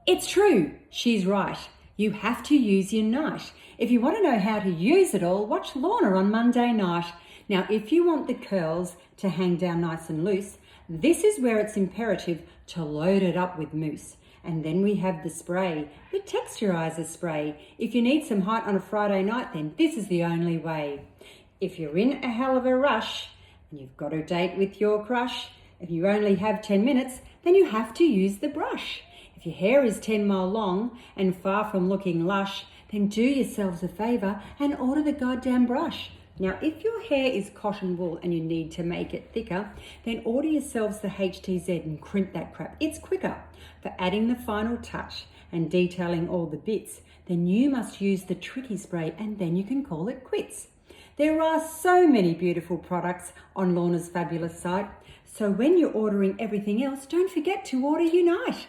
It's true, she's right. You have to use your night. If you want to know how to use it all, watch Lorna on Monday night. Now, if you want the curls to hang down nice and loose, this is where it's imperative to load it up with mousse. And then we have the spray, the texturizer spray. If you need some height on a Friday night, then this is the only way. If you're in a hell of a rush and you've got a date with your crush, if you only have 10 minutes, then you have to use the brush. If your hair is 10 mile long and far from looking lush, then do yourselves a favour and order the goddamn brush. Now, if your hair is cotton wool and you need to make it thicker, then order yourselves the HTZ and crimp that crap. It's quicker. For adding the final touch and detailing all the bits, then you must use the tricky spray and then you can call it quits. There are so many beautiful products on Lorna's fabulous site. So when you're ordering everything else, don't forget to order Unite.